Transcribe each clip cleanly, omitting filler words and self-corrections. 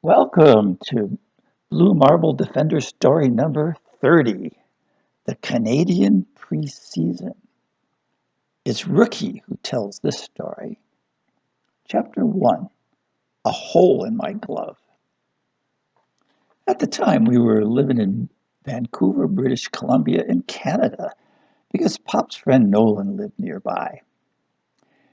Welcome to Blue Marble Defender story number 30, The Canadian Preseason. It's Rookie who tells this story. Chapter 1, A Hole in My Glove. At the time, we were living in Vancouver, British Columbia in Canada because Pop's friend Nolan lived nearby.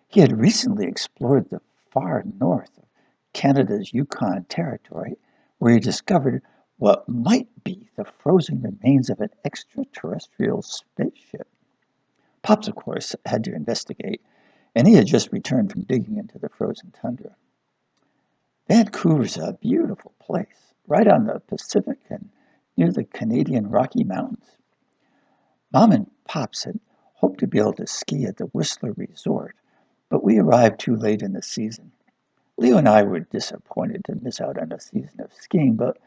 He had recently explored the far north of Canada's Yukon Territory, where he discovered what might be the frozen remains of an extraterrestrial spaceship. Pops, of course, had to investigate, and he had just returned from digging into the frozen tundra. Vancouver's a beautiful place, right on the Pacific and near the Canadian Rocky Mountains. Mom and Pops had hoped to be able to ski at the Whistler Resort, but we arrived too late in the season. Leo and I were disappointed to miss out on a season of skiing, but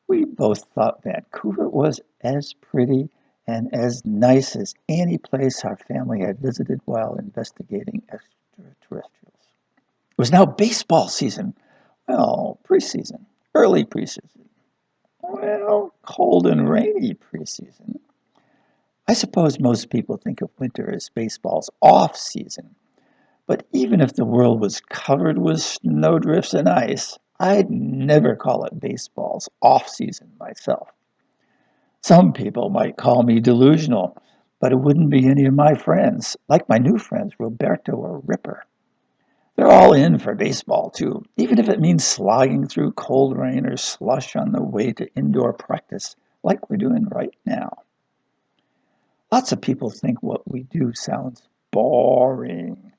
we both thought Vancouver was as pretty and as nice as any place our family had visited while investigating extraterrestrials. It was now baseball season. Well, preseason. Early preseason. Well, cold and rainy preseason. I suppose most people think of winter as baseball's off season. But even if the world was covered with snowdrifts and ice, I'd never call it baseball's off-season myself. Some people might call me delusional, but it wouldn't be any of my friends, like my new friends Roberto or Ripper. They're all in for baseball, too, even if it means slogging through cold rain or slush on the way to indoor practice, like we're doing right now. Lots of people think what we do sounds boring.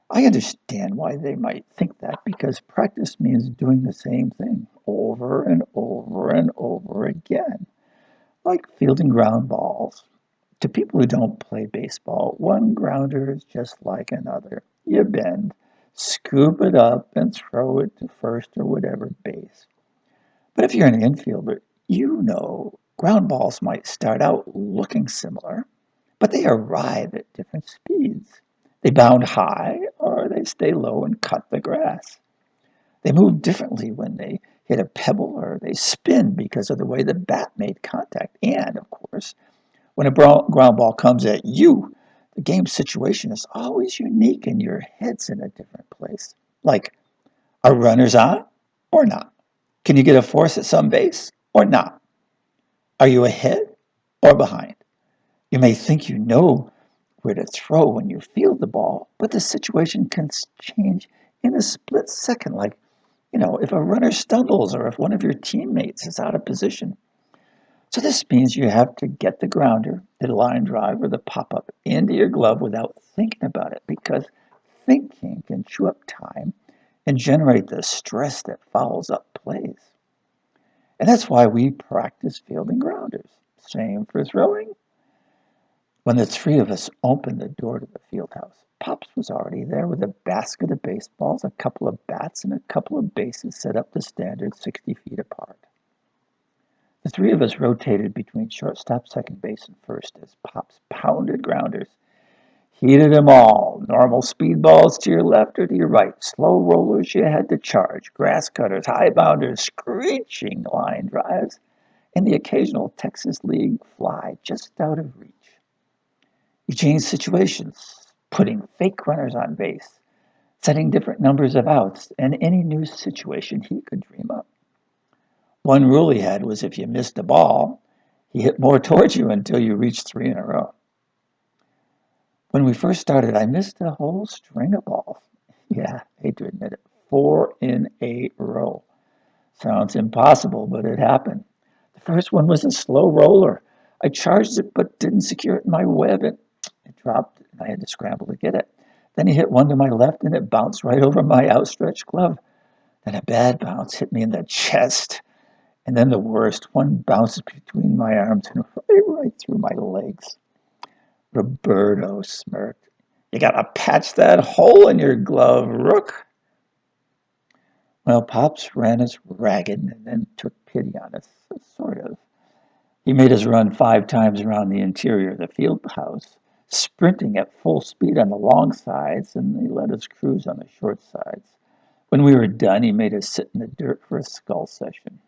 I understand why they might think that, because practice means doing the same thing over and over and over again, like fielding ground balls. To people who don't play baseball, one grounder is just like another. You bend, scoop it up, and throw it to first or whatever base. But if you're an infielder, you know ground balls might start out looking similar, but they arrive at different speeds. They bound high or they stay low and cut the grass. They move differently when they hit a pebble or they spin because of the way the bat made contact. And, of course, when a ground ball comes at you, the game situation is always unique and your head's in a different place. Like, are runners on or not? Can you get a force at some base or not? Are you ahead or behind? You may think you know where to throw when you field the ball, but the situation can change in a split second, like, if a runner stumbles or if one of your teammates is out of position. So this means you have to get the grounder, the line drive, or the pop-up into your glove without thinking about it, because thinking can chew up time and generate the stress that fouls up plays. And that's why we practice fielding grounders. Same for throwing. When the three of us opened the door to the field house, Pops was already there with a basket of baseballs, a couple of bats, and a couple of bases set up the standard 60 feet apart. The three of us rotated between shortstop, second base, and first as Pops pounded grounders. He hit them all. Normal speed balls to your left or to your right. Slow rollers you had to charge. Grass cutters, high bounders, screeching line drives, and the occasional Texas League fly just out of reach. He changed situations, putting fake runners on base, setting different numbers of outs, and any new situation he could dream up. One rule he had was if you missed a ball, he hit more towards you until you reached 3 in a row. When we first started, I missed a whole string of balls. Yeah, I hate to admit it. 4 in a row. Sounds impossible, but it happened. The first one was a slow roller. I charged it but didn't secure it in my web. It dropped and I had to scramble to get it. Then he hit one to my left and it bounced right over my outstretched glove. Then a bad bounce hit me in the chest. And then the worst, one bounced between my arms and right through my legs. Roberto smirked. You gotta patch that hole in your glove, Rook. Well, Pops ran us ragged and then took pity on us, sort of. He made us run 5 times around the interior of the field house, sprinting at full speed on the long sides, and he let us cruise on the short sides. When we were done, he made us sit in the dirt for a skull session.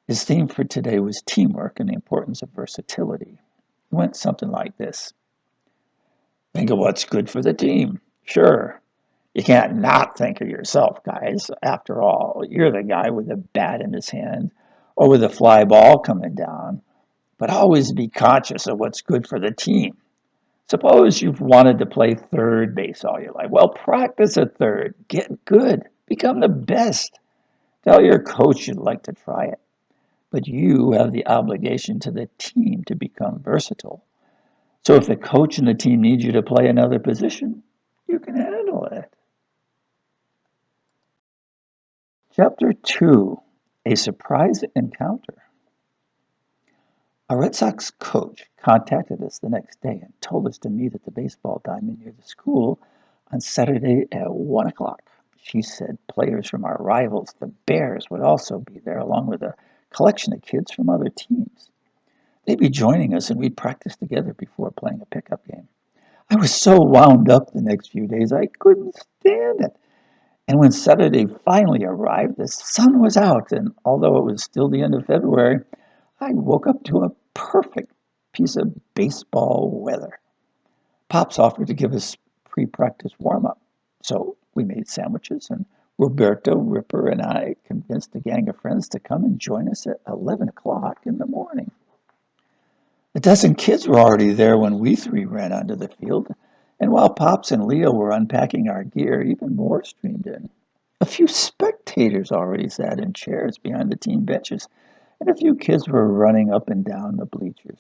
His theme for today was teamwork and the importance of versatility. It went something like this. Think of what's good for the team. Sure, you can't not think of yourself, guys. After all, you're the guy with the bat in his hand or with a fly ball coming down. But always be conscious of what's good for the team. Suppose you've wanted to play third base all your life. Well, practice at third. Get good. Become the best. Tell your coach you'd like to try it. But you have the obligation to the team to become versatile. So if the coach and the team need you to play another position, you can handle it. Chapter 2, A Surprise Encounter. A Red Sox coach contacted us the next day and told us to meet at the baseball diamond near the school on Saturday at 1 o'clock. She said players from our rivals, the Bears, would also be there, along with a collection of kids from other teams. They'd be joining us and we'd practice together before playing a pickup game. I was so wound up the next few days I couldn't stand it. And when Saturday finally arrived, the sun was out, and although it was still the end of February, I woke up to a perfect piece of baseball weather. Pops offered to give us pre-practice warm-up. So we made sandwiches, and Roberto, Ripper, and I convinced a gang of friends to come and join us at 11 o'clock in the morning. A dozen kids were already there when we three ran onto the field, and while Pops and Leo were unpacking our gear, even more streamed in. A few spectators already sat in chairs behind the team benches, and a few kids were running up and down the bleachers.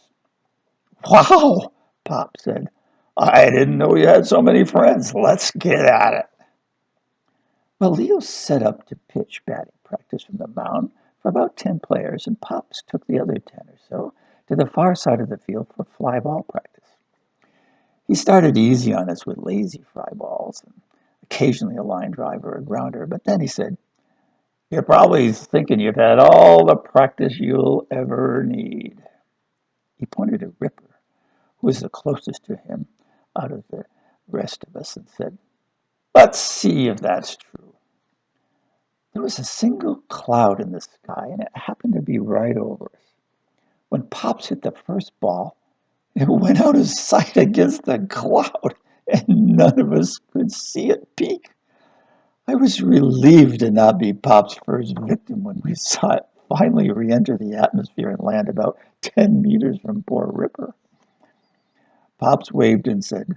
Wow, Pop said. I didn't know you had so many friends. Let's get at it. Well, Leo set up to pitch batting practice from the mound for about 10 players, and Pops took the other 10 or so to the far side of the field for fly ball practice. He started easy on us with lazy fly balls and occasionally a line drive or a grounder, but then he said, You're probably thinking you've had all the practice you'll ever need. He pointed at Ripper, who was the closest to him out of the rest of us, and said, Let's see if that's true. There was a single cloud in the sky, and it happened to be right over us. When Pops hit the first ball, it went out of sight against the cloud, and none of us could see it peak. I was relieved to not be Pop's first victim when we saw it finally re-enter the atmosphere and land about 10 meters from poor Ripper. Pops waved and said,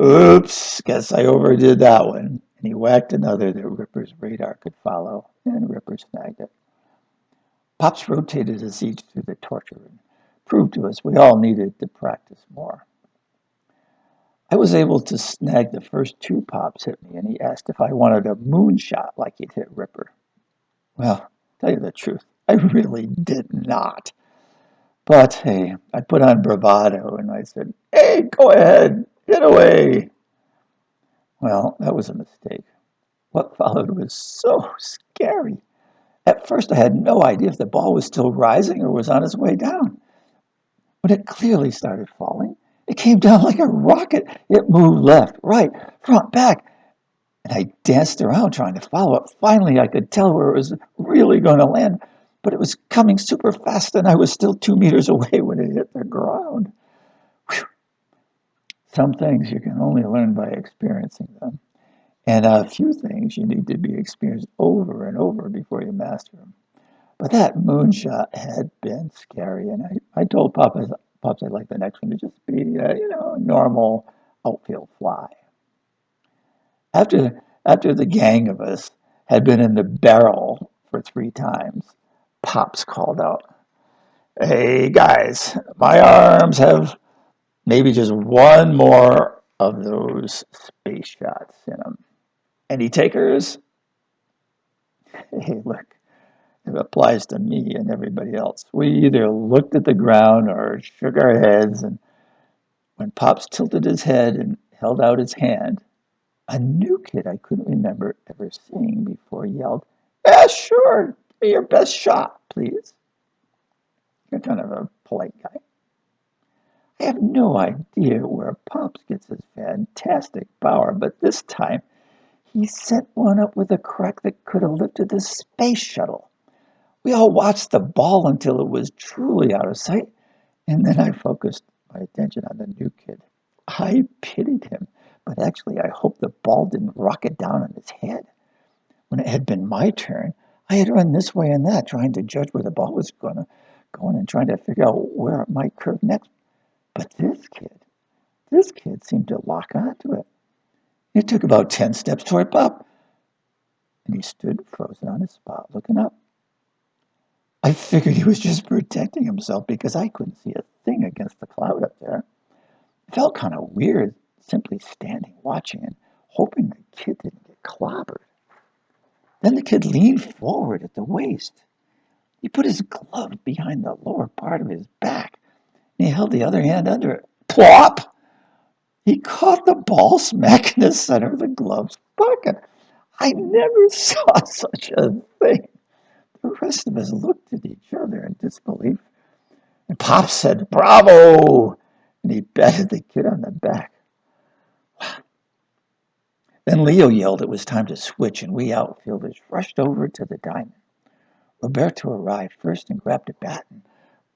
Oops, guess I overdid that one. And he whacked another that Ripper's radar could follow, and Ripper snagged it. Pops rotated us each through the torture and proved to us we all needed to practice more. I was able to snag the first two Pops hit me, and he asked if I wanted a moonshot like he'd hit Ripper. Well, to tell you the truth, I really did not. But hey, I put on bravado and I said, Hey, go ahead, get away. Well, that was a mistake. What followed was so scary. At first, I had no idea if the ball was still rising or was on its way down. When it clearly started falling, it came down like a rocket. It moved left, right, front, back. And I danced around trying to follow it. Finally, I could tell where it was really going to land, but it was coming super fast, and I was still 2 meters away when it hit the ground. Whew. Some things you can only learn by experiencing them. And a few things you need to be experienced over and over before you master them. But that moonshot had been scary, and I told Pops I'd like the next one to just be, a normal outfield fly. After the gang of us had been in the barrel for 3 times, Pops called out, Hey guys, my arms have maybe just one more of those space shots in them. Any takers? Hey, look, it applies to me and everybody else. We either looked at the ground or shook our heads, and when Pops tilted his head and held out his hand, a new kid I couldn't remember ever seeing before yelled, Yeah, sure, give me your best shot, please. You're kind of a polite guy. I have no idea where Pops gets his fantastic power, but this time He sent one up with a crack that could have lifted the space shuttle. We all watched the ball until it was truly out of sight, and then I focused my attention on the new kid. I pitied him, but actually I hoped the ball didn't rocket down on his head. When it had been my turn, I had run this way and that, trying to judge where the ball was going and trying to figure out where it might curve next. But this kid seemed to lock onto it. It took about 10 steps toward Bob, and he stood frozen on his spot, looking up. I figured he was just protecting himself because I couldn't see a thing against the cloud up there. It felt kind of weird simply standing, watching, and hoping the kid didn't get clobbered. Then the kid leaned forward at the waist. He put his glove behind the lower part of his back, and he held the other hand under it. Plop! He caught the ball smack in the center of the glove's pocket. I never saw such a thing. The rest of us looked at each other in disbelief. And Pop said, "Bravo!" And he patted the kid on the back. Then Leo yelled it was time to switch, and we outfielders rushed over to the diamond. Roberto arrived first and grabbed a bat, and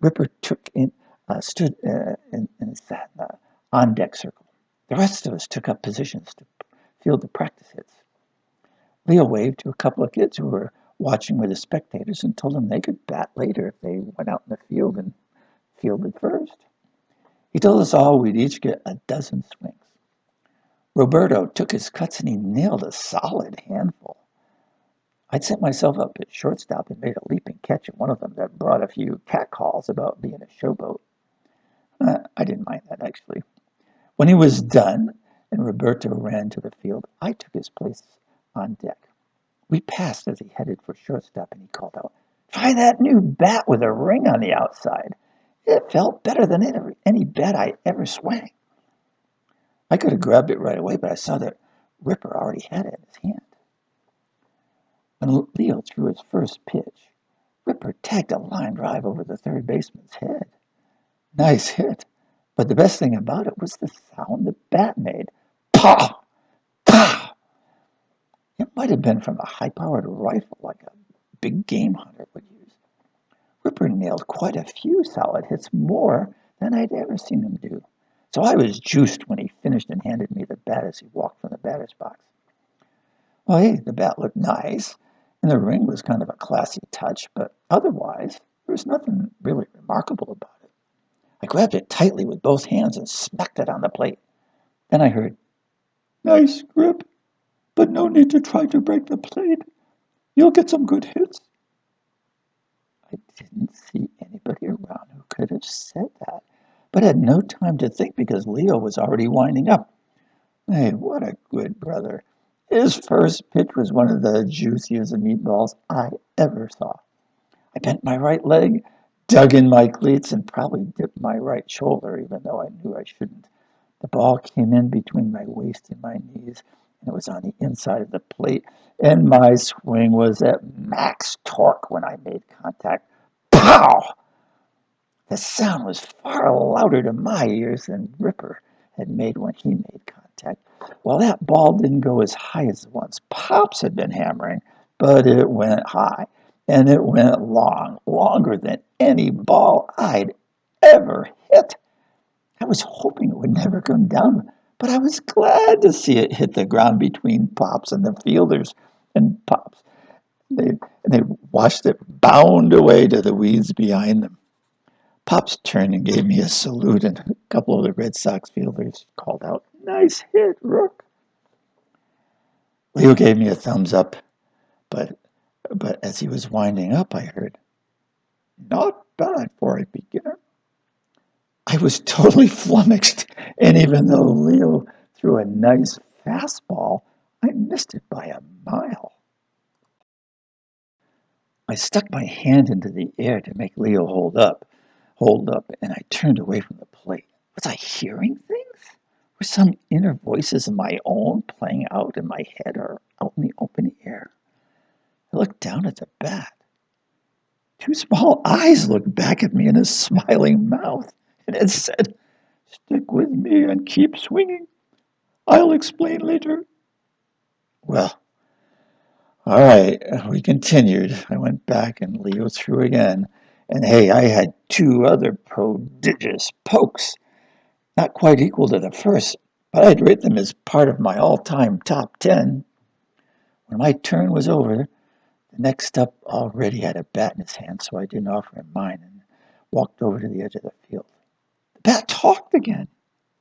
Ripper stood and sat in the on-deck circle. The rest of us took up positions to field the practice hits. Leo waved to a couple of kids who were watching with the spectators and told them they could bat later if they went out in the field and fielded first. He told us all we'd each get a dozen swings. Roberto took his cuts and he nailed a solid handful. I'd set myself up at shortstop and made a leaping catch at one of them that brought a few catcalls about being a showboat. I didn't mind that, actually. When he was done and Roberto ran to the field, I took his place on deck. We passed as he headed for shortstop, and he called out, "Try that new bat with a ring on the outside. It felt better than any bat I ever swung." I could have grabbed it right away, but I saw that Ripper already had it in his hand. When Leo threw his first pitch, Ripper tagged a line drive over the third baseman's head. Nice hit, but the best thing about it was the sound the bat made. Pow! Pow! It might have been from a high-powered rifle like a big game hunter would use. Ripper nailed quite a few solid hits, more than I'd ever seen him do. So I was juiced when he finished and handed me the bat as he walked from the batter's box. Well, hey, the bat looked nice, and the ring was kind of a classy touch, but otherwise, there was nothing really remarkable about it. I grabbed it tightly with both hands and smacked it on the plate. Then I heard, "Nice grip, but no need to try to break the plate. You'll get some good hits." I didn't see anybody around who could have said that, but had no time to think because Leo was already winding up. Hey, what a good brother. His first pitch was one of the juiciest meatballs I ever saw. I bent my right leg, dug in my cleats, and probably dipped my right shoulder, even though I knew I shouldn't. The ball came in between my waist and my knees, and it was on the inside of the plate, and my swing was at max torque when I made contact. Pow! The sound was far louder to my ears than Ripper had made when he made contact. Well, that ball didn't go as high as the ones Pops had been hammering, but it went high, and it went long, longer than any ball I'd ever hit. I was hoping it would never come down, but I was glad to see it hit the ground between Pops and the fielders and Pops. They watched it bound away to the weeds behind them. Pops turned and gave me a salute, and a couple of the Red Sox fielders called out, "Nice hit, Rook." Leo gave me a thumbs up, but as he was winding up, I heard, "Not bad for a beginner." I was totally flummoxed, and even though Leo threw a nice fastball, I missed it by a mile. I stuck my hand into the air to make Leo hold up, and I turned away from the plate. Was I hearing things? Were some inner voices of my own playing out in my head or out in the open air? I looked down at the bat. Two small eyes looked back at me in a smiling mouth, and it said, "Stick with me and keep swinging. I'll explain later." Well, all right, we continued. I went back and Leo threw again. And hey, I had two other prodigious pokes, not quite equal to the first, but I'd rate them as part of my all-time top 10. When my turn was over, the next up already had a bat in his hand, so I didn't offer him mine and walked over to the edge of the field. The bat talked again.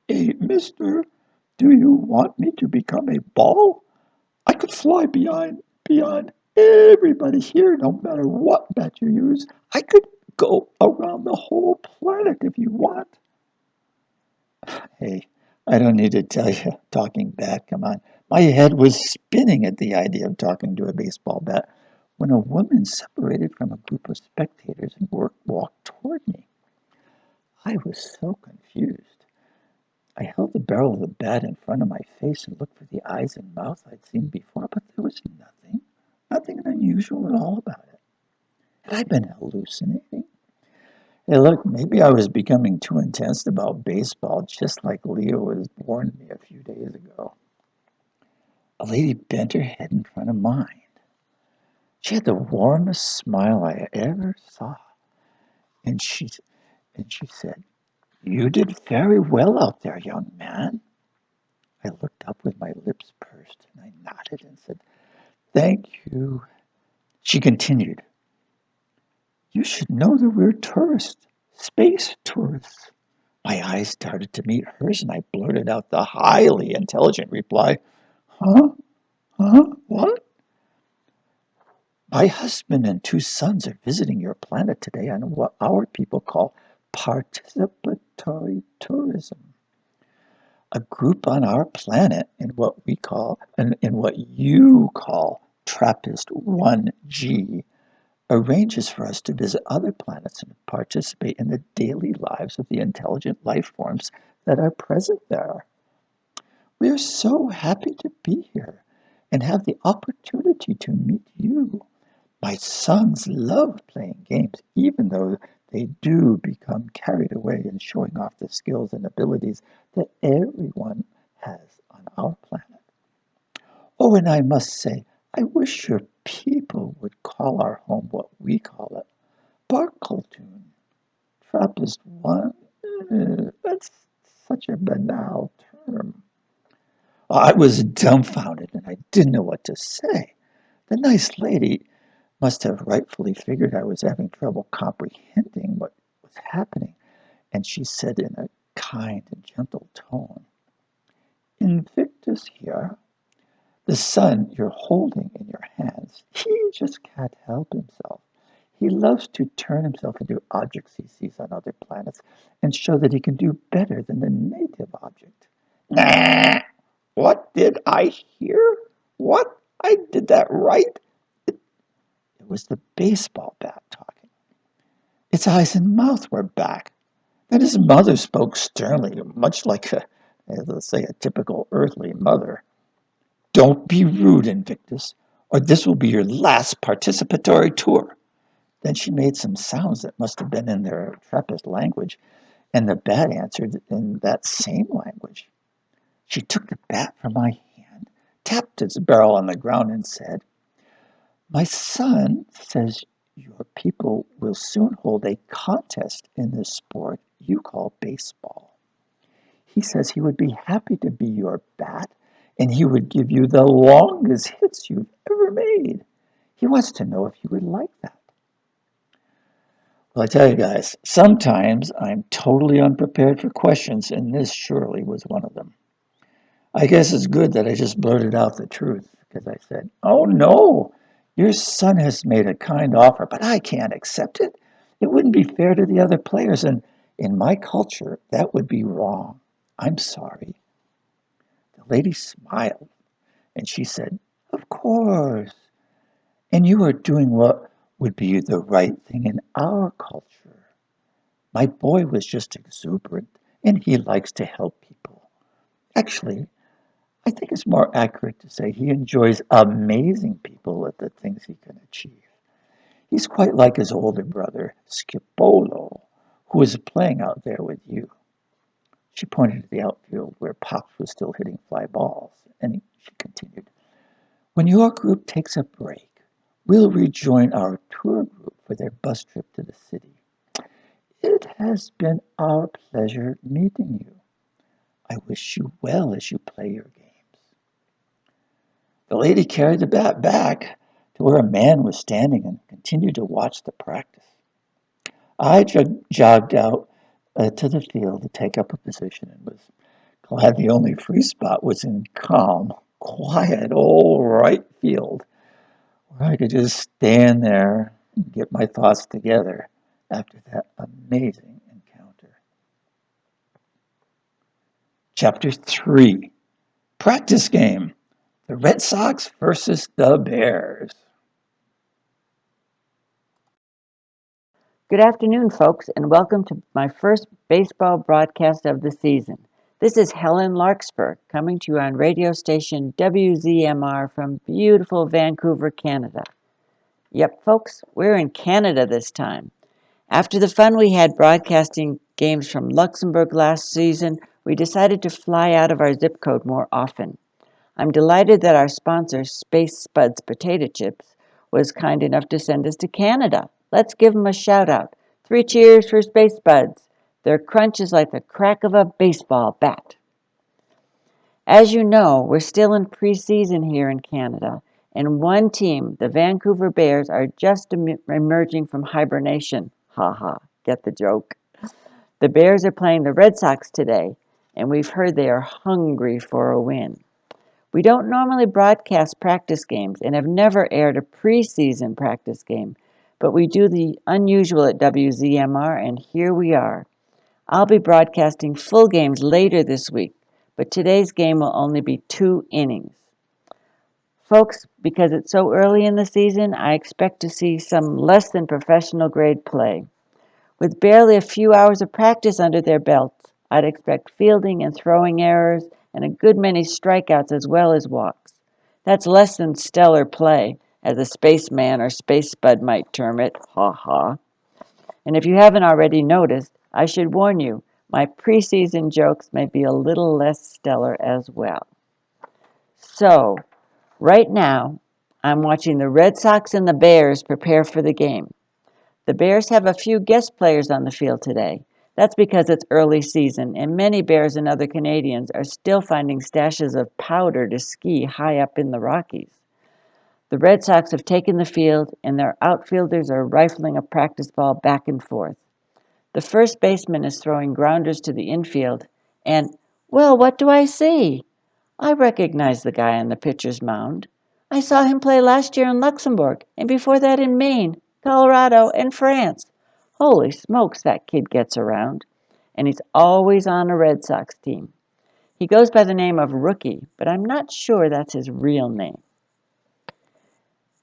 Hey, mister, do you want me to become a ball? I could fly beyond everybody here, no matter what bat you use. I could go around the whole planet if you want. Hey, I don't need to tell you, talking bat, come on. My head was spinning at the idea of talking to a baseball bat when a woman separated from a group of spectators and walked toward me. I was so confused. I held the barrel of the bat in front of my face and looked for the eyes and mouth I'd seen before, but there was nothing unusual at all about it. Had I been hallucinating? Hey, look, maybe I was becoming too intense about baseball, just like Leo had warned me a few days ago. A lady bent her head in front of mine. She had the warmest smile I ever saw, and she said, "You did very well out there, young man." I looked up with my lips pursed, and I nodded and said, "Thank you." She continued, "You should know that we're tourists, space tourists." My eyes started to meet hers, and I blurted out the highly intelligent reply, "Huh? Huh? What?" "My husband and two sons are visiting your planet today on what our people call participatory tourism. A group on our planet in what you call TRAPPIST 1G arranges for us to visit other planets and participate in the daily lives of the intelligent life forms that are present there. We are so happy to be here and have the opportunity to meet you. My sons love playing games, even though they do become carried away in showing off the skills and abilities that everyone has on our planet. Oh, and I must say, I wish your people would call our home what we call it, Barcaltoon. Trappist one? That's such a banal term." I was dumbfounded and I didn't know what to say. The nice lady must have rightfully figured I was having trouble comprehending what was happening, and she said in a kind and gentle tone, "Invictus here, the son you're holding in your hands, he just can't help himself. He loves to turn himself into objects he sees on other planets and show that he can do better than the native object." Nah! What did I hear? What? I did that right? It was the baseball bat talking. Its eyes and mouth were back. Then his mother spoke sternly, much like let's say, a typical earthly mother. "Don't be rude, Invictus, or this will be your last participatory tour." Then she made some sounds that must have been in their Trappist language, and the bat answered in that same language. She took the bat from my hand, tapped its barrel on the ground, and said, "My son says your people will soon hold a contest in this sport you call baseball. He says he would be happy to be your bat, and he would give you the longest hits you've ever made. He wants to know if you would like that." Well, I tell you guys, sometimes I'm totally unprepared for questions, and this surely was one of them. I guess it's good that I just blurted out the truth, because I said, "Oh no, your son has made a kind offer, but I can't accept it. It wouldn't be fair to the other players, and in my culture, that would be wrong. I'm sorry." The lady smiled, and she said, "Of course. And you are doing what would be the right thing in our culture. My boy was just exuberant, and he likes to help people. Actually, I think it's more accurate to say he enjoys amazing people at the things he can achieve. He's quite like his older brother, Skipolo, who is playing out there with you." She pointed to the outfield where Pops was still hitting fly balls, and she continued, When your group takes a break, we'll rejoin our tour group for their bus trip to the city. It has been our pleasure meeting you. I wish you well as you play your games. The lady carried the bat back to where a man was standing and continued to watch the practice. I jogged out to the field to take up a position and was glad the only free spot was in calm, quiet old right field, where I could just stand there and get my thoughts together after that amazing encounter. Chapter 3, Practice Game, the Red Sox versus the Bears. Good afternoon, folks, and welcome to my first baseball broadcast of the season. This is Helen Larkspur coming to you on radio station WZMR from beautiful Vancouver, Canada. Yep, folks, we're in Canada this time. After the fun we had broadcasting games from Luxembourg last season, we decided to fly out of our zip code more often. I'm delighted that our sponsor, Space Spuds Potato Chips, was kind enough to send us to Canada. Let's give them a shout out. 3 cheers for Space Spuds. Their crunch is like the crack of a baseball bat. As you know, we're still in preseason here in Canada, and one team, the Vancouver Bears, are just emerging from hibernation. Ha ha, get the joke. The Bears are playing the Red Sox today, and we've heard they are hungry for a win. We don't normally broadcast practice games and have never aired a preseason practice game, but we do the unusual at WZMR, and here we are. I'll be broadcasting full games later this week, but today's game will only be 2 innings. Folks, because it's so early in the season, I expect to see some less than professional grade play. With barely a few hours of practice under their belts, I'd expect fielding and throwing errors and a good many strikeouts as well as walks. That's less than stellar play, as a spaceman or space spud might term it. Ha ha. And if you haven't already noticed, I should warn you, my preseason jokes may be a little less stellar as well. So, right now, I'm watching the Red Sox and the Bears prepare for the game. The Bears have a few guest players on the field today. That's because it's early season, and many Bears and other Canadians are still finding stashes of powder to ski high up in the Rockies. The Red Sox have taken the field, and their outfielders are rifling a practice ball back and forth. The first baseman is throwing grounders to the infield, and, well, what do I see? I recognize the guy on the pitcher's mound. I saw him play last year in Luxembourg, and before that in Maine, Colorado, and France. Holy smokes, that kid gets around. And he's always on a Red Sox team. He goes by the name of Rookie, but I'm not sure that's his real name.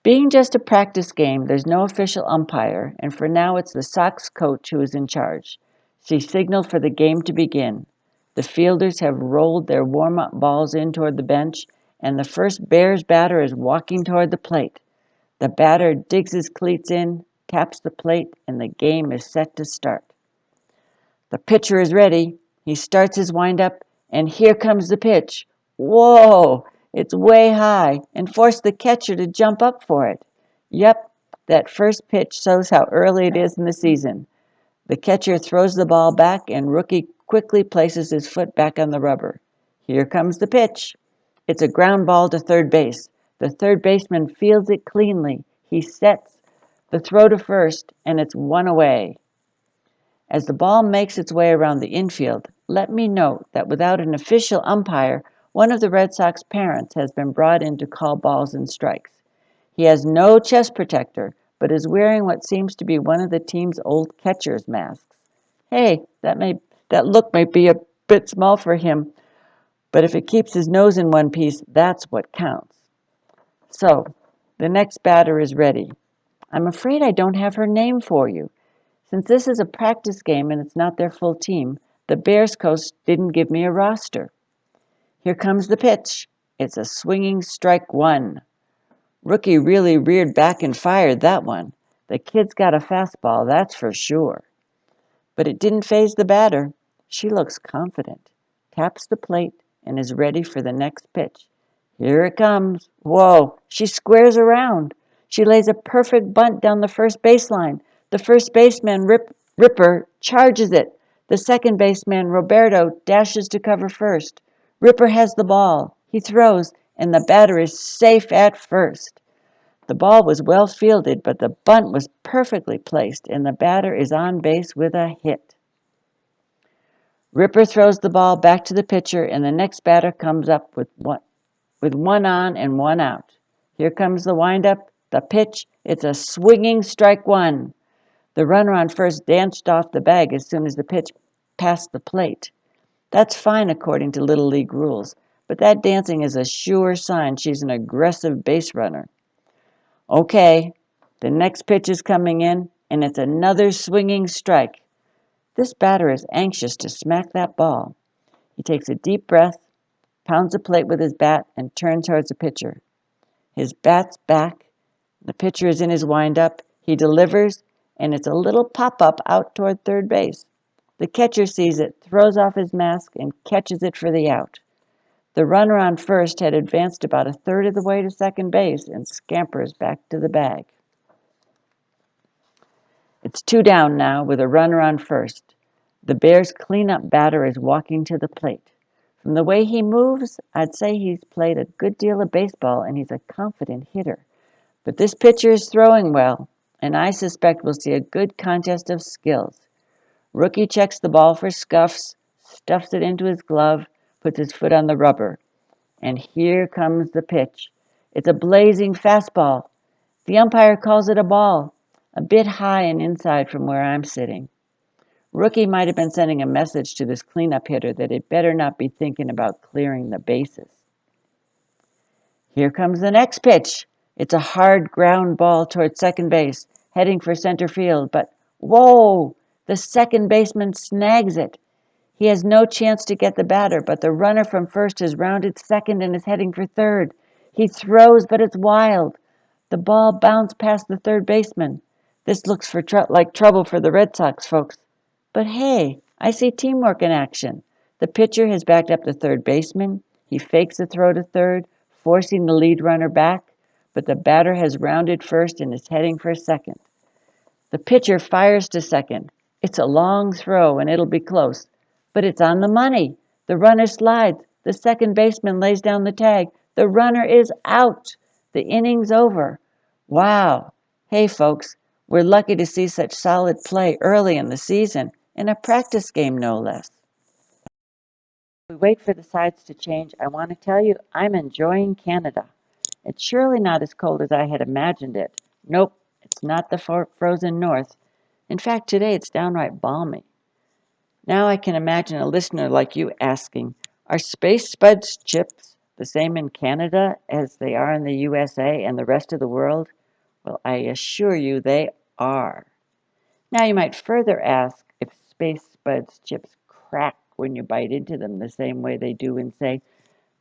Being just a practice game, there's no official umpire, and for now it's the Sox coach who is in charge. She signaled for the game to begin. The fielders have rolled their warm-up balls in toward the bench, and the first Bears batter is walking toward the plate. The batter digs his cleats in, taps the plate, and the game is set to start. The pitcher is ready. He starts his windup, and here comes the pitch. Whoa! It's way high, and forced the catcher to jump up for it. Yep, that first pitch shows how early it is in the season. The catcher throws the ball back, and Rookie quickly places his foot back on the rubber. Here comes the pitch. It's a ground ball to third base. The third baseman fields it cleanly. He sets the throw to first, and it's 1 away. As the ball makes its way around the infield, let me note that without an official umpire, one of the Red Sox parents has been brought in to call balls and strikes. He has no chest protector, but is wearing what seems to be one of the team's old catcher's masks. Hey, that look may be a bit small for him, but if it keeps his nose in one piece, that's what counts. So, the next batter is ready. I'm afraid I don't have her name for you. Since this is a practice game and it's not their full team, the Bears coach didn't give me a roster. Here comes the pitch. It's a swinging strike 1. Rookie really reared back and fired that one. The kid's got a fastball, that's for sure. But it didn't faze the batter. She looks confident, taps the plate, and is ready for the next pitch. Here it comes. Whoa, she squares around. She lays a perfect bunt down the first baseline. The first baseman, Ripper, charges it. The second baseman, Roberto, dashes to cover first. Ripper has the ball. He throws, and the batter is safe at first. The ball was well fielded, but the bunt was perfectly placed, and the batter is on base with a hit. Ripper throws the ball back to the pitcher, and the next batter comes up with one on and one out. Here comes the windup, the pitch. It's a swinging strike one. The runner on first danced off the bag as soon as the pitch passed the plate. That's fine according to Little League rules, but that dancing is a sure sign she's an aggressive base runner. Okay, the next pitch is coming in, and it's another swinging strike. This batter is anxious to smack that ball. He takes a deep breath, pounds the plate with his bat, and turns towards the pitcher. His bat's back. The pitcher is in his windup. He delivers, and it's a little pop-up out toward third base. The catcher sees it, throws off his mask, and catches it for the out. The runner on first had advanced about a third of the way to second base and scampers back to the bag. It's 2 down now with a runner on first. The Bears' cleanup batter is walking to the plate. From the way he moves, I'd say he's played a good deal of baseball and he's a confident hitter. But this pitcher is throwing well, and I suspect we'll see a good contest of skills. Rookie checks the ball for scuffs, stuffs it into his glove, puts his foot on the rubber. And here comes the pitch. It's a blazing fastball. The umpire calls it a ball, a bit high and inside from where I'm sitting. Rookie might have been sending a message to this cleanup hitter that it better not be thinking about clearing the bases. Here comes the next pitch. It's a hard ground ball towards second base, heading for center field, but whoa! The second baseman snags it. He has no chance to get the batter, but the runner from first has rounded second and is heading for third. He throws, but it's wild. The ball bounced past the third baseman. This looks like trouble for the Red Sox folks. But hey, I see teamwork in action. The pitcher has backed up the third baseman. He fakes a throw to third, forcing the lead runner back, but the batter has rounded first and is heading for second. The pitcher fires to second. It's a long throw and it'll be close, but it's on the money. The runner slides. The second baseman lays down the tag. The runner is out. The inning's over. Wow. Hey, folks, we're lucky to see such solid play early in the season, in a practice game no less. While we wait for the sides to change, I want to tell you I'm enjoying Canada. It's surely not as cold as I had imagined it. Nope, it's not the frozen north. In fact, today it's downright balmy. Now I can imagine a listener like you asking, are Space Spuds chips the same in Canada as they are in the USA and the rest of the world? Well, I assure you they are. Now you might further ask if Space Spuds chips crack when you bite into them the same way they do in, say,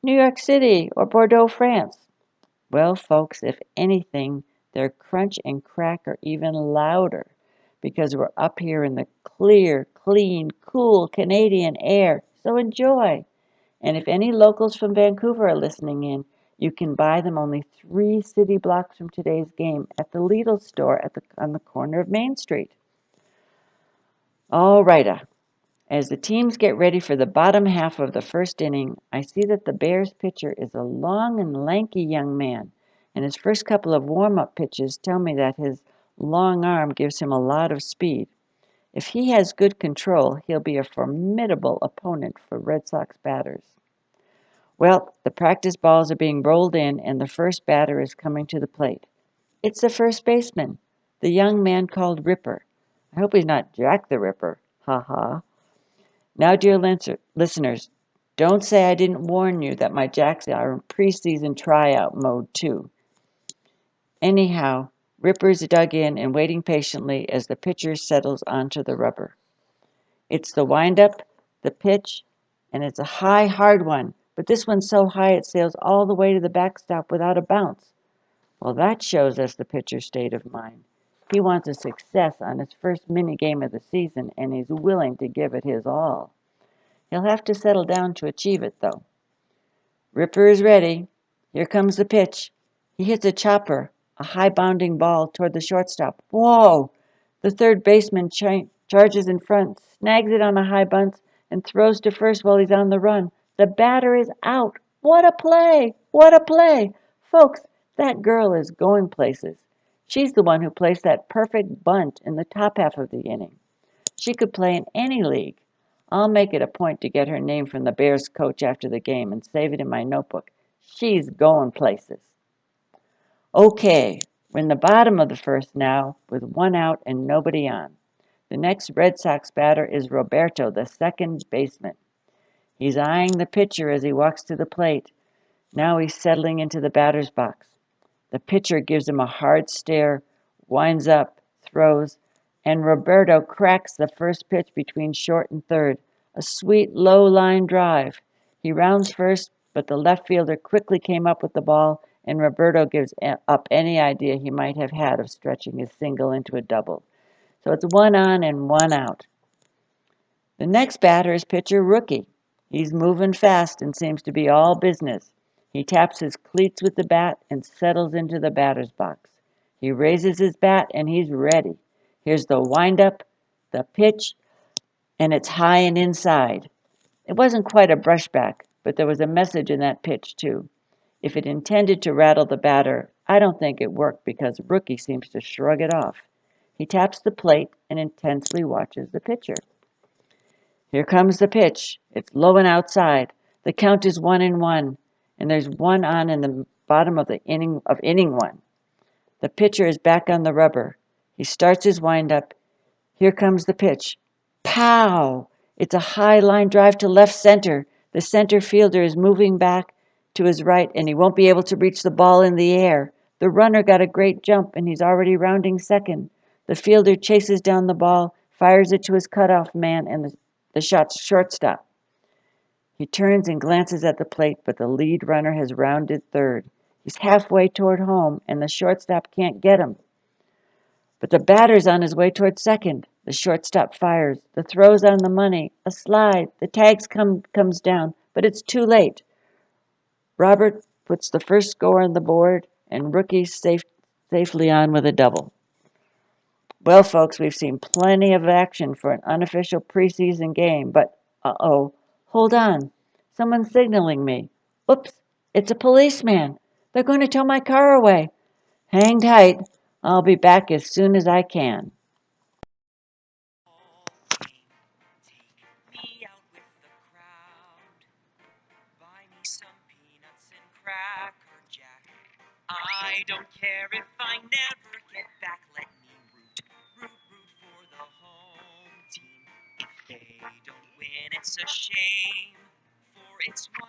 New York City or Bordeaux, France. Well, folks, if anything, their crunch and crack are even louder because we're up here in the clear, clean, cool Canadian air. So enjoy. And if any locals from Vancouver are listening in, you can buy them only 3 city blocks from today's game at the Lidl store on the corner of Main Street. All right, as the teams get ready for the bottom half of the first inning, I see that the Bears pitcher is a long and lanky young man, and his first couple of warm-up pitches tell me that his long arm gives him a lot of speed. If he has good control, he'll be a formidable opponent for Red Sox batters. Well, the practice balls are being rolled in, and the first batter is coming to the plate. It's the first baseman, the young man called Ripper. I hope he's not Jack the Ripper. Ha ha. Now, dear listeners, don't say I didn't warn you that my Jacks are in preseason tryout mode too. Anyhow, Ripper's dug in and waiting patiently as the pitcher settles onto the rubber. It's the windup, the pitch, and it's a high, hard one, but this one's so high it sails all the way to the backstop without a bounce. Well, that shows us the pitcher's state of mind. He wants a success on his first mini game of the season, and he's willing to give it his all. He'll have to settle down to achieve it, though. Ripper is ready. Here comes the pitch. He hits a chopper, a high-bounding ball toward the shortstop. Whoa! The third baseman charges in front, snags it on a high bunt, and throws to first while he's on the run. The batter is out. What a play! What a play! Folks, that girl is going places. She's the one who placed that perfect bunt in the top half of the inning. She could play in any league. I'll make it a point to get her name from the Bears coach after the game and save it in my notebook. She's going places. Okay, we're in the bottom of the first now with one out and nobody on. The next Red Sox batter is Roberto, the second baseman. He's eyeing the pitcher as he walks to the plate. Now he's settling into the batter's box. The pitcher gives him a hard stare, winds up, throws, and Roberto cracks the first pitch between short and third. A sweet low line drive. He rounds first, but the left fielder quickly came up with the ball, and Roberto gives up any idea he might have had of stretching his single into a double. So it's one on and one out. The next batter is pitcher Rookie. He's moving fast and seems to be all business. He taps his cleats with the bat and settles into the batter's box. He raises his bat and he's ready. Here's the windup, the pitch, and it's high and inside. It wasn't quite a brushback, but there was a message in that pitch, too. If it intended to rattle the batter, I don't think it worked because Rookie seems to shrug it off. He taps the plate and intensely watches the pitcher. Here comes the pitch. It's low and outside. The count is 1-1, and there's one on in the bottom of inning one. The pitcher is back on the rubber. He starts his windup. Here comes the pitch. Pow! It's a high line drive to left center. The center fielder is moving back to his right, and he won't be able to reach the ball in the air. The runner got a great jump, and he's already rounding second. The fielder chases down the ball, fires it to his cutoff man, and the shot's shortstop. He turns and glances at the plate, but the lead runner has rounded third. He's halfway toward home, and the shortstop can't get him. But the batter's on his way toward second. The shortstop fires. The throw's on the money. A slide. The tag comes down, but it's too late. Robert puts the first score on the board, and Rookie's safely on with a double. Well, folks, we've seen plenty of action for an unofficial preseason game, but hold on. Someone's signaling me. Oops, it's a policeman. They're going to tow my car away. Hang tight. I'll be back as soon as I can. Take me out with the crowd. Buy me some peanuts and Cracker Jack. I don't care if I never get back. Let me root for the home team. If they don't win, it's a shame. For it's 1,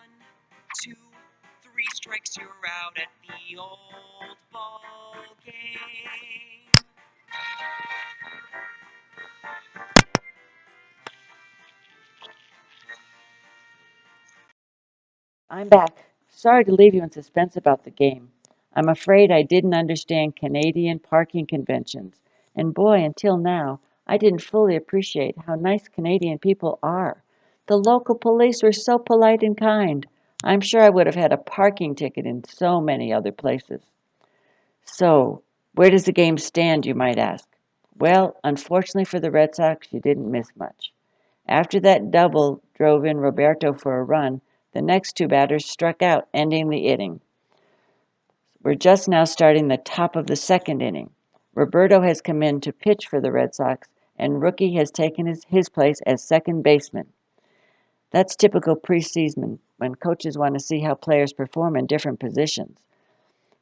2, 3 strikes, you're out at the old ball game. I'm back. Sorry to leave you in suspense about the game. I'm afraid I didn't understand Canadian parking conventions. And boy, until now, I didn't fully appreciate how nice Canadian people are. The local police were so polite and kind. I'm sure I would have had a parking ticket in so many other places. So, where does the game stand, you might ask? Well, unfortunately for the Red Sox, you didn't miss much. After that double drove in Roberto for a run, the next two batters struck out, ending the inning. We're just now starting the top of the second inning. Roberto has come in to pitch for the Red Sox, and Rookie has taken his place as second baseman. That's typical preseason when coaches want to see how players perform in different positions.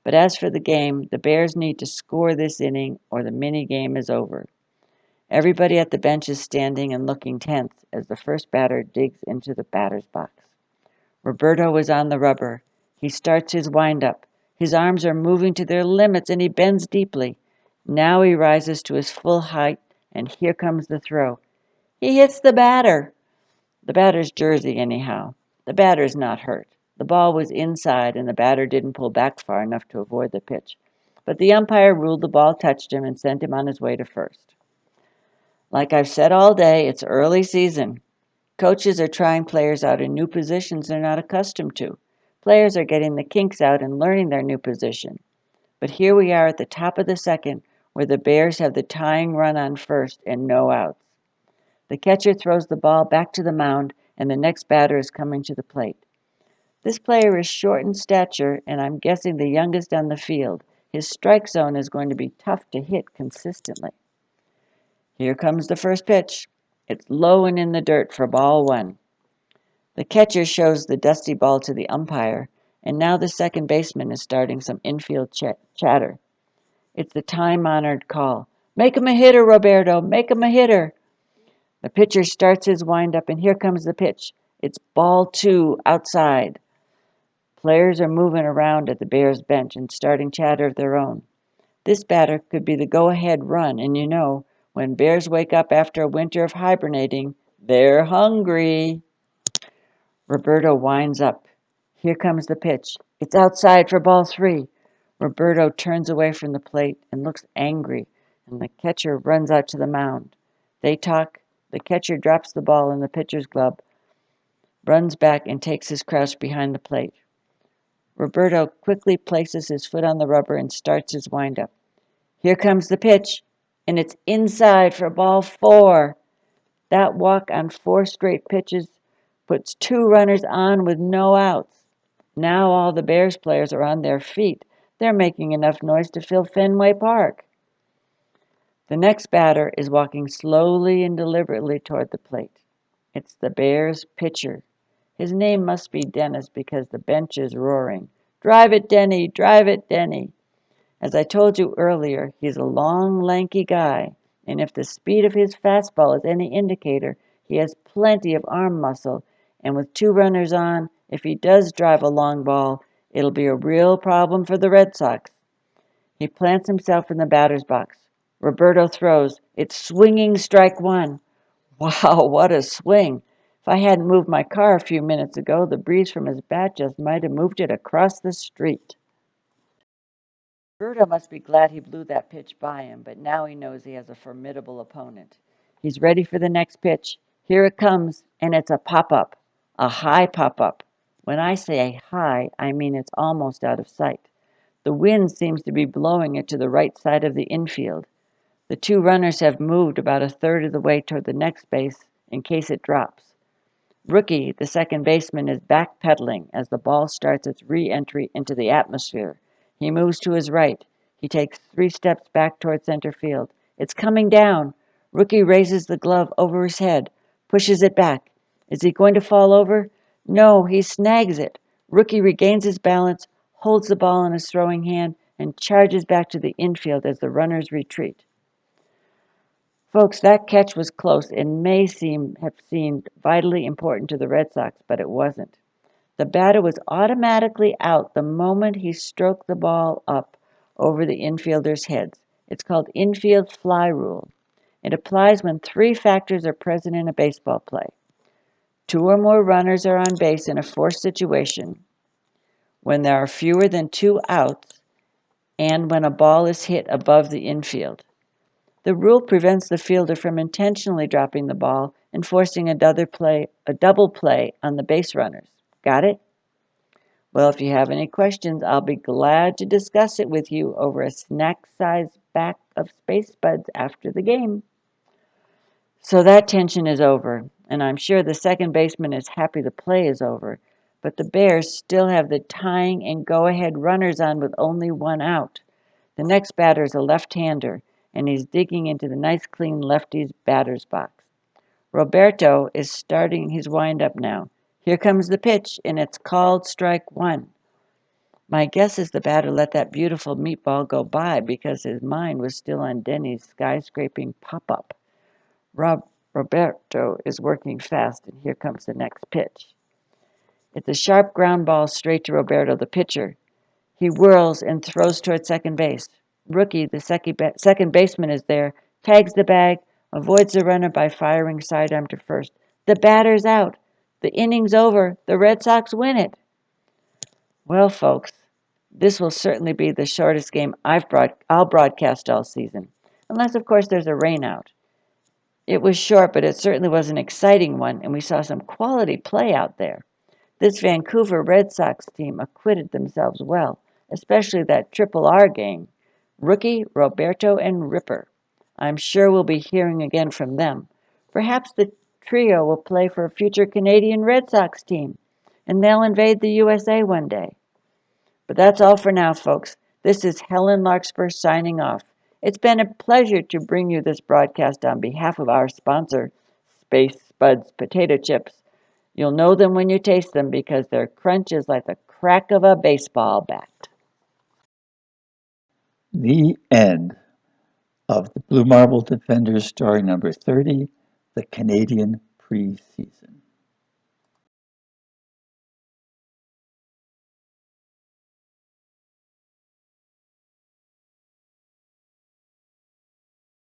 But as for the game, the Bears need to score this inning or the mini game is over. Everybody at the bench is standing and looking tense as the first batter digs into the batter's box. Roberto is on the rubber. He starts his windup. His arms are moving to their limits and he bends deeply. Now he rises to his full height and here comes the throw. He hits the batter. The batter's jersey, anyhow. The batter's not hurt. The ball was inside and the batter didn't pull back far enough to avoid the pitch. But the umpire ruled the ball touched him and sent him on his way to first. Like I've said all day, it's early season. Coaches are trying players out in new positions they're not accustomed to. Players are getting the kinks out and learning their new position. But here we are at the top of the second, where the Bears have the tying run on first and no outs. The catcher throws the ball back to the mound, and the next batter is coming to the plate. This player is short in stature, and I'm guessing the youngest on the field. His strike zone is going to be tough to hit consistently. Here comes the first pitch. It's low and in the dirt for ball one. The catcher shows the dusty ball to the umpire, and now the second baseman is starting some infield chatter. It's the time-honored call. Make him a hitter, Roberto. Make him a hitter. The pitcher starts his windup, and here comes the pitch. It's ball two outside. Players are moving around at the Bears bench and starting chatter of their own. This batter could be the go-ahead run, and you know, when bears wake up after a winter of hibernating, they're hungry. Roberto winds up. Here comes the pitch. It's outside for ball three. Roberto turns away from the plate and looks angry, and the catcher runs out to the mound. They talk. The catcher drops the ball in the pitcher's glove, runs back, and takes his crouch behind the plate. Roberto quickly places his foot on the rubber and starts his windup. Here comes the pitch, and it's inside for ball four. That walk on four straight pitches puts two runners on with no outs. Now all the Bears players are on their feet. They're making enough noise to fill Fenway Park. The next batter is walking slowly and deliberately toward the plate. It's the Bears pitcher. His name must be Dennis because the bench is roaring. Drive it, Denny! Drive it, Denny! As I told you earlier, he's a long, lanky guy, and if the speed of his fastball is any indicator, he has plenty of arm muscle, and with two runners on, if he does drive a long ball, it'll be a real problem for the Red Sox. He plants himself in the batter's box. Roberto throws. It's swinging strike one. Wow, what a swing! If I hadn't moved my car a few minutes ago, the breeze from his bat just might have moved it across the street. Roberto must be glad he blew that pitch by him, but now he knows he has a formidable opponent. He's ready for the next pitch. Here it comes, and it's a pop-up, a high pop-up. When I say high, I mean it's almost out of sight. The wind seems to be blowing it to the right side of the infield. The two runners have moved about a third of the way toward the next base in case it drops. Rookie, the second baseman, is backpedaling as the ball starts its re-entry into the atmosphere. He moves to his right. He takes 3 steps back toward center field. It's coming down. Rookie raises the glove over his head, pushes it back. Is he going to fall over? No, he snags it. Rookie regains his balance, holds the ball in his throwing hand, and charges back to the infield as the runners retreat. Folks, that catch was close and may have seemed vitally important to the Red Sox, but it wasn't. The batter was automatically out the moment he stroked the ball up over the infielders' heads. It's called Infield Fly Rule. It applies when 3 factors are present in a baseball play. 2 or more runners are on base in a forced situation, when there are fewer than 2 outs, and when a ball is hit above the infield. The rule prevents the fielder from intentionally dropping the ball and forcing a double play on the base runners. Got it? Well, if you have any questions, I'll be glad to discuss it with you over a snack-sized pack of Space Buds after the game. So that tension is over, and I'm sure the second baseman is happy the play is over, but the Bears still have the tying and go-ahead runners on with only 1 out. The next batter is a left-hander, and he's digging into the nice clean lefty's batter's box. Roberto is starting his windup now. Here comes the pitch, and it's called strike 1. My guess is the batter let that beautiful meatball go by because his mind was still on Denny's skyscraping pop-up. Roberto is working fast, and here comes the next pitch. It's a sharp ground ball straight to Roberto, the pitcher. He whirls and throws toward second base. Rookie, the second baseman, is there, tags the bag, avoids the runner by firing sidearm to first. The batter's out. The inning's over. The Red Sox win it. Well, folks, this will certainly be the shortest game I'll broadcast all season, unless, of course, there's a rainout. It was short, but it certainly was an exciting one, and we saw some quality play out there. This Vancouver Red Sox team acquitted themselves well, especially that Triple R gang, Rookie, Roberto, and Ripper. I'm sure we'll be hearing again from them. Perhaps the trio will play for a future Canadian Red Sox team, and they'll invade the USA one day. But that's all for now, folks. This is Helen Larkspur signing off. It's been a pleasure to bring you this broadcast on behalf of our sponsor, Space Buds Potato Chips. You'll know them when you taste them because their crunch is like the crack of a baseball bat. The end of the Blue Marble Defenders story number 30, The Canadian Preseason.